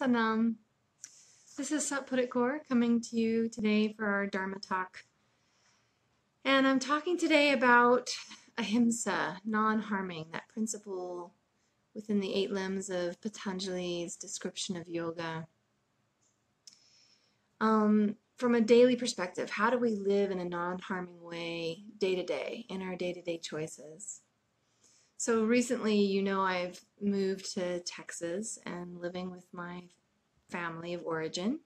Sanam. This is Satpudit Kaur coming to you today for our Dharma talk. And I'm talking today about Ahimsa, non-harming, that principle within the 8 limbs of Patanjali's description of yoga. From a daily perspective, how do we live in a non-harming way day to day in our day-to-day choices? So recently, I've moved to Texas and living with my family of origin.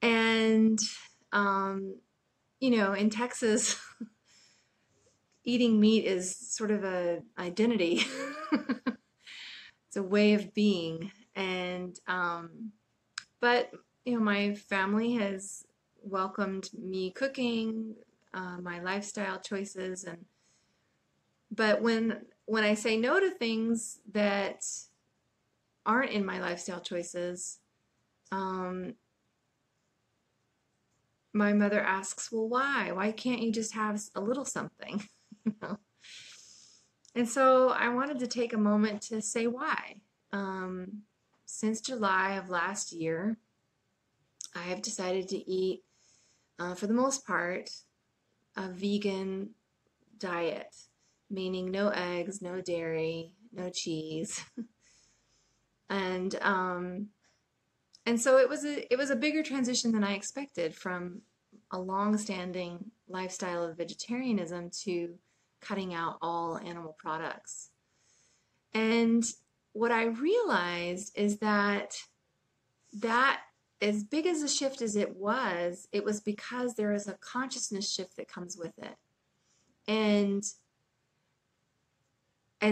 And, in Texas, eating meat is sort of an identity. It's a way of being. And, but, my family has welcomed me cooking, my lifestyle choices. But when I say no to things that aren't in my lifestyle choices, my mother asks, well, why? Why can't you just have a little something? And so I wanted to take a moment to say why. Since July of last year, I have decided to eat, for the most part, a vegan diet, meaning no eggs, no dairy, no cheese. And so it was a bigger transition than I expected, from a long-standing lifestyle of vegetarianism to cutting out all animal products. And what I realized is that as big as a shift as it was because there is a consciousness shift that comes with it. And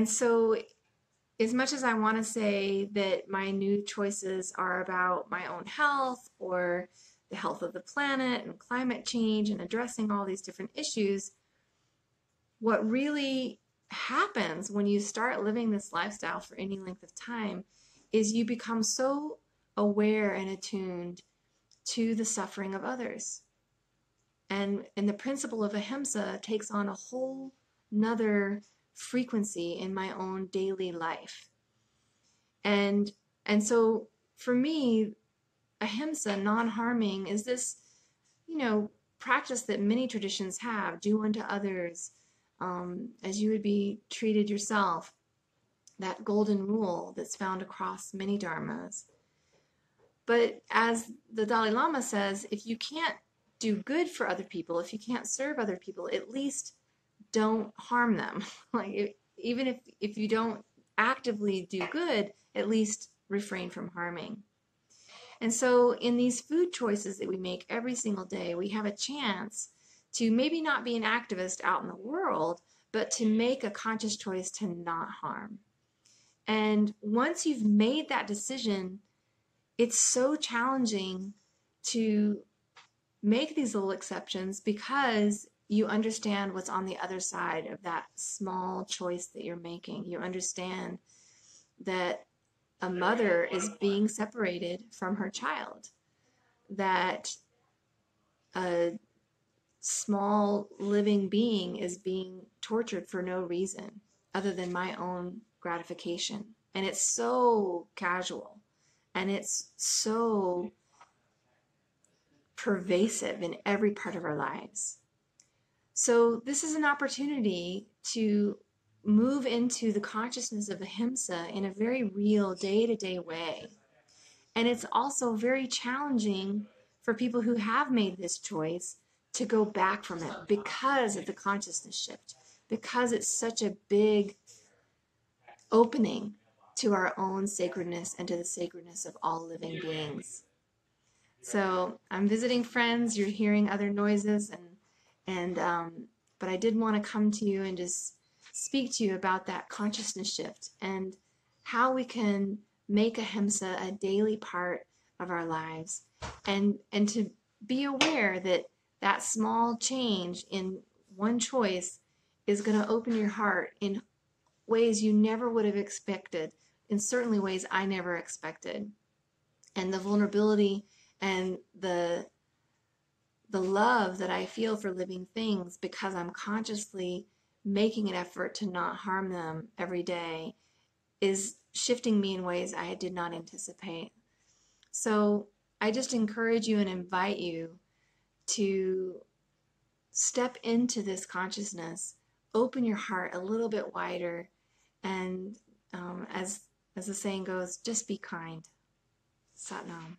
so as much as I want to say that my new choices are about my own health or the health of the planet and climate change and addressing all these different issues, what really happens when you start living this lifestyle for any length of time is you become so aware and attuned to the suffering of others. And the principle of Ahimsa takes on a whole nother frequency in my own daily life. And so for me, Ahimsa, non-harming, is this, practice that many traditions have. Do unto others as you would be treated yourself. That golden rule that's found across many dharmas. But as the Dalai Lama says, if you can't do good for other people, if you can't serve other people, at least don't harm them. Even if you don't actively do good, at least refrain from harming. And so in these food choices that we make every single day, we have a chance to maybe not be an activist out in the world, but to make a conscious choice to not harm. And once you've made that decision, it's so challenging to make these little exceptions because you understand what's on the other side of that small choice that you're making. You understand that a mother is being separated from her child, that a small living being is being tortured for no reason other than my own gratification. And it's so casual and it's so pervasive in every part of our lives. So this is an opportunity to move into the consciousness of Ahimsa in a very real day-to-day way. And it's also very challenging for people who have made this choice to go back from it because of the consciousness shift, because it's such a big opening to our own sacredness and to the sacredness of all living beings. So I'm visiting friends, you're hearing other noises, but I did want to come to you and just speak to you about that consciousness shift and how we can make Ahimsa a daily part of our lives, and to be aware that that small change in one choice is going to open your heart in ways you never would have expected, in certainly ways I never expected. And the vulnerability and the love that I feel for living things because I'm consciously making an effort to not harm them every day is shifting me in ways I did not anticipate. So I just encourage you and invite you to step into this consciousness, open your heart a little bit wider, and as the saying goes, just be kind. Sat Nam.